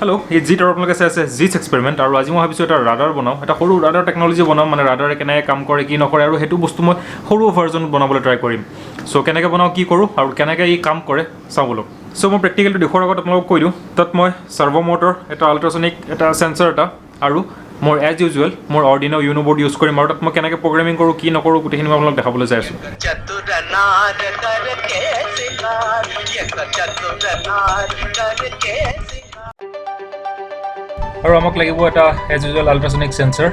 Hello, it's Jeet और आपलोगे से Jeet experiment और आज मैं भाविছোঁ এটা radar बनाओ এটা সৰু radar technology बनाओ মানে radar কেনেকৈ কাম কৰে কি নকৰে আৰু হেতু বস্তু মই সৰু ভাৰ্জন বনাবলৈ ট্ৰাই কৰিম সো কেনেকৈ বনাও কি কৰো আৰু কেনেকৈ ই কাম কৰে চাও বলক সো মই প্ৰেক্টিকেলি দেখুৱাৰ আগত আপোনালোকক কৈ দিওঁ তাত মই সাৰ্ভো মটৰ এটা আল্ট্ৰাসনিক এটা সেন্সৰ এটা আৰু মোৰ এজ ইউজুৱেল মোৰ arduino uno board ইউজ কৰিম আৰু তাত মই কেনেকৈ প্ৰগ্ৰামিং কৰো কি নকৰো গোটেইখিনি মই আপোনালোকক দেখাবলৈ যাই আছো আৰু আমাক লাগিব এটা as usual ultrasonic sensor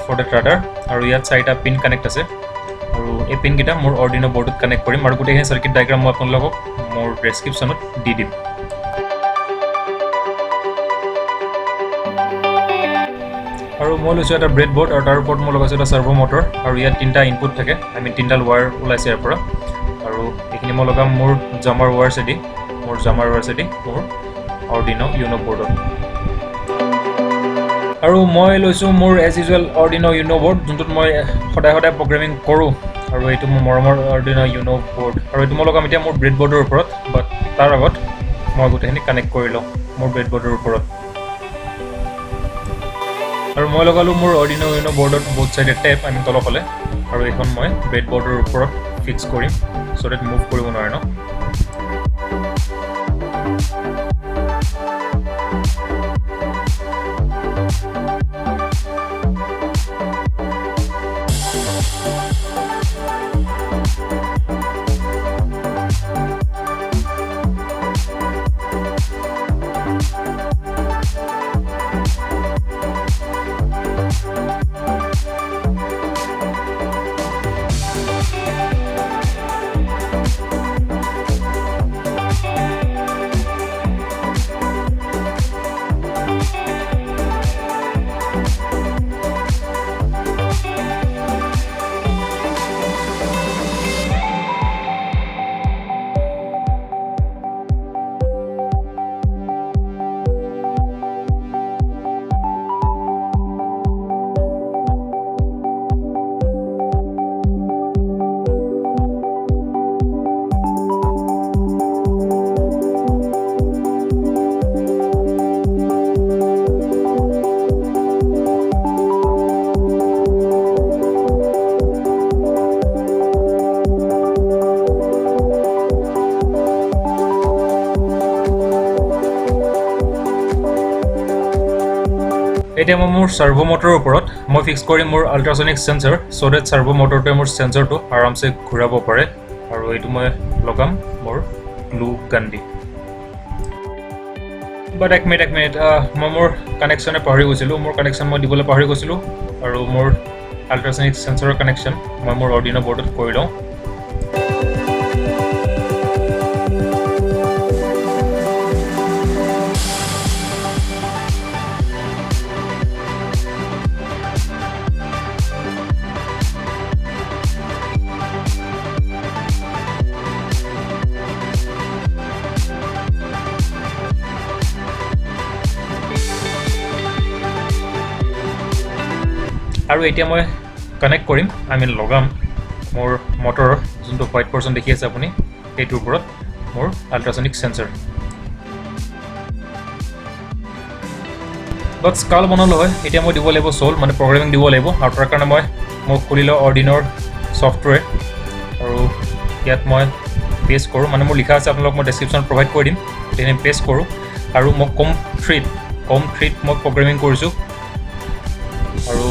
for the radar আৰু ইয়াত চাৰিটা পিন কানেক্ট আছে আৰু এই পিন কিটা মোৰ arduino boardত কানেক্ট কৰিম আৰু গোটেইখিনি সাৰ্কিট ডায়াগ্ৰাম মই আপোনালোকক মোৰ ডেসক্ৰিপচনত দি দিম আৰু মই লৈছোঁ এটা ব্ৰেডবোৰ্ড আৰু তাৰ ওপৰত মই লগাইছোঁ এটা সাৰ্ভো মটৰ আৰু ইয়াত তিনিটা ইনপুট থাকে আমি তিনিটা ওয়্যাৰ ওলাইছে ইয়াৰ পৰা আৰু এইখিনি মই লগাম মোৰ জামাৰ ওয়্যাৰছেদি মোৰ arduino uno boardত আৰু মই লৈছোঁ মোৰ as usual arduino uno board যোনটোত মই সদায় প্ৰগ্ৰামিং কৰোঁ আৰু এইটো মোৰ মৰমৰ arduino uno board আৰু এইটো মই লগাম এতিয়া মোৰ ব্ৰেডবোৰ্ডৰ ওপৰত বাট তাৰ আগত মই গোটেইখিনি কানেক্ট কৰি লওঁ মোৰ ব্ৰেডবোৰ্ডৰ ওপৰত আৰু মই লগালো মোৰ arduino uno boardত both side টেপ আমি তলফালে আৰু এখন মই ব্ৰেডবোৰ্ডৰ ওপৰত ফিক্স কৰিম সো দ্যাট মুভ কৰিব নোৱাৰে ন এতিয়া মই মোৰ সাৰ্ভো মটৰৰ ওপৰত মই ফিক্স কৰিম মোৰ আল্ট্ৰাসনিক সেন্সৰ সো দ্যাট সাৰ্ভো মটৰটোৱে মোৰ সেন্সৰটো আৰামছে ঘূৰাব পাৰে আৰু এইটো মই লগাম মোৰ গ্লু গান দি বাট এক মিনিট মই মোৰ কানেকশ্যনে পাহৰি গৈছিলোঁ মোৰ কানেকশ্যন মই দিবলৈ পাহৰি গৈছিলোঁ আৰু মোৰ আল্ট্ৰাসনিক সেন্সৰৰ কানেকশ্যন মই মোৰ arduino boardত কৰি লওঁ আৰু এতিয়া মই কানেক্ট কৰিম আমি লগাম মোৰ মটৰৰ যোনটো হোৱাইট পৰ্চন দেখি আছে আপুনি এইটোৰ ওপৰত মোৰ আল্ট্ৰাসনিক সেন্সৰ বাট স্কাল বনালো হয় এতিয়া মই দিব লাগিব সোল মানে প্ৰগ্ৰামিং দিব লাগিব আৰু তাৰ কাৰণে মই খুলি লওঁ arduinoৰ সফটৱেৰ আৰু ইয়াত মই পেষ্ট কৰোঁ মানে মোৰ লিখা আছে আপোনালোকক মই ডেসক্ৰিপচনত প্ৰভাইড কৰি দিম তেনে পেষ্ট কৰোঁ আৰু মই 𝗃3 মই প্ৰগ্ৰামিং কৰিছোঁ আৰু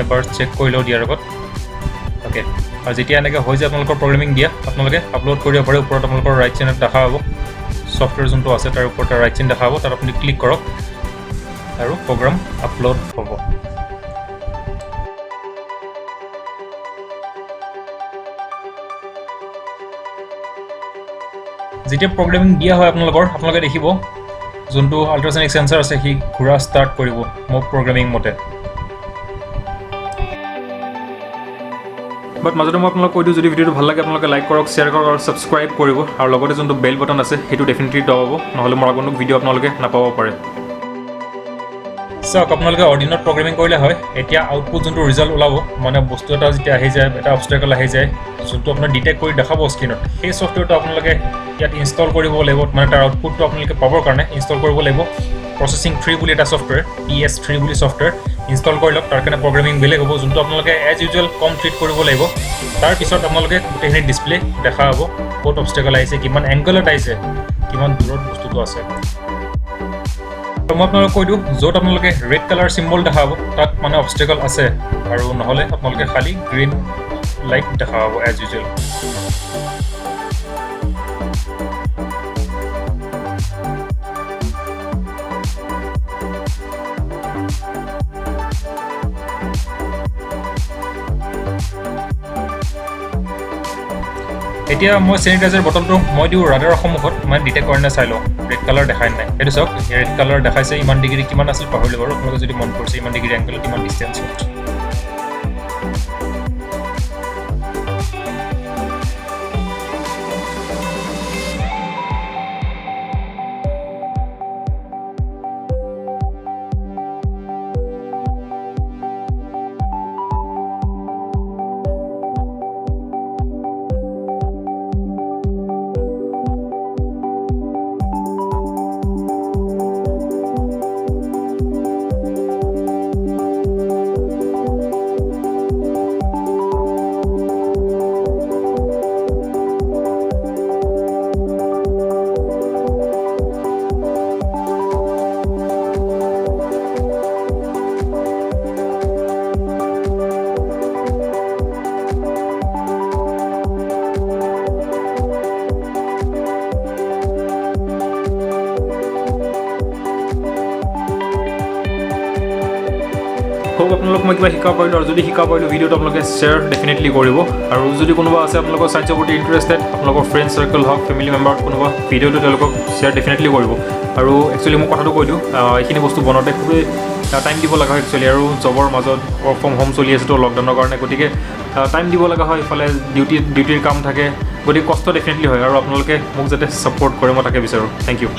এবাৰ চেক কৰি লওঁ দিয়াৰ আগত ওকে আৰু যেতিয়া এনেকৈ হৈ যায় আপোনালোকৰ প্ৰগ্ৰামিং দিয়া আপোনালোকে আপলোড কৰিব পাৰে ওপৰত আপোনালোকৰ ৰাইট চেইনত দেখা হ'ব সফটৱেৰ যোনটো আছে তাৰ ওপৰত ৰাইট চেইন দেখা হ'ব তাত আপুনি ক্লিক কৰক আৰু প্ৰগ্ৰাম আপলোড হ'ব যেতিয়া প্ৰগ্ৰামিং দিয়া হয় আপোনালোকে দেখিব যোনটো আল্ট্ৰাসনিক সেন্সৰ আছে সি ঘূৰা ষ্টাৰ্ট কৰিব মোৰ প্ৰগ্ৰামিং মতে বাট মাজতে মই আপোনালোকক কৈ দিওঁ যদি ভিডিঅ'টো ভাল লাগে আপোনালোকে লাইক কৰক শ্বেয়াৰ কৰক আৰু ছাবস্ক্ৰাইব কৰিব আৰু লগতে যোনটো বেল বটন আছে সেইটো ডেফিনেটলি দবাব নহ'লে মোৰ আগন্তুক ভিডিঅ' আপোনালোকে নাপাব পাৰে চাওক আপোনালোকে arduinoত প্ৰগ্ৰামিং কৰিলে হয় এতিয়া আউটপুট যোনটো ৰিজাল্ট ওলাব মানে বস্তু এটা যেতিয়া আহি যায় এটা অবষ্টাকল আহি যায় যোনটো আপোনাৰ ডিটেক্ট কৰি দেখাব স্ক্ৰীনত সেই সফটৱেৰটো আপোনালোকে ইয়াত ইনষ্টল কৰিব লাগিব মানে তাৰ আউটপুটটো আপোনালোকে পাবৰ কাৰণে ইনষ্টল কৰিব লাগিব প্ৰচেছিং 3 বুলি এটা ছফ্টৱেৰ PS3 বুলি ছফ্টৱেৰ ইনষ্টল কৰি লওক তাৰ কাৰণে প্ৰগ্ৰেমিং বেলেগ হ'ব যোনটো আপোনালোকে এজ ইউজুৱেল কম ট্ৰিট কৰিব লাগিব তাৰপিছত আপোনালোকে গোটেইখিনি ডিছপ্লে দেখা হ'ব ক'ত অবষ্টেকল আহিছে কিমান এংগলত আহিছে কিমান দূৰত বস্তুটো আছে মই আপোনালোকক কৈ দিওঁ য'ত আপোনালোকে ৰেড কালাৰ চিম্বল দেখা হ'ব তাত মানে অবষ্টেকল আছে আৰু নহ'লে আপোনালোকে খালি গ্ৰীণ লাইট দেখা হ'ব এজ ইউজুৱেল এতিয়া মই চেনিটাইজাৰ বটলটো মই দিওঁ ৰাডাৰৰ সন্মুখত মানে ডিটেক্ট কৰে নে চাই লওঁ ৰেড কালাৰ দেখাই নাই সেইটো চাওক ৰেড কালাৰ দেখাইছে ইমান ডিগ্ৰী কিমান আছিল পাহৰিলে বাৰু আপোনালোকে যদি মন কৰিছে ইমান ডিগ্ৰী এংগলত কিমান ডিষ্টেঞ্চত হোপ আপোনালোক মই কিবা শিকাব পাৰিলোঁ আৰু যদি শিকাব পাৰিলোঁ ভিডিঅ'টো আপোনালোকে শ্বেয়াৰ ডেফিনেটলি কৰিব আৰু যদি কোনোবা আছে আপোনালোকৰ ছায়েন্সৰ প্ৰতি ইণ্টাৰেষ্টেড আপোনালোকৰ ফ্ৰেণ্ড চাৰ্কেল হওক ফেমিলি মেম্বাৰ কোনোবা ভিডিঅ'টো তেওঁলোকক শ্বেয়াৰ ডেফিনেটলি কৰিব আৰু একচুৱেলি মই কথাটো কৈ দিওঁ এইখিনি বস্তু বনাওঁতে খুবেই টাইম দিব লগা হয় একচুৱেলি আৰু জবৰ মাজত ৱৰ্ক ফ্ৰম হোম চলি আছেতো লকডাউনৰ কাৰণে গতিকে টাইম দিব লগা হয় ইফালে ডিউটিৰ কাম থাকে গতিকে কষ্ট ডেফিনেটলি হয় আৰু আপোনালোকে মোক যাতে ছাপোৰ্ট কৰে মই তাকে বিচাৰোঁ থেংক ইউ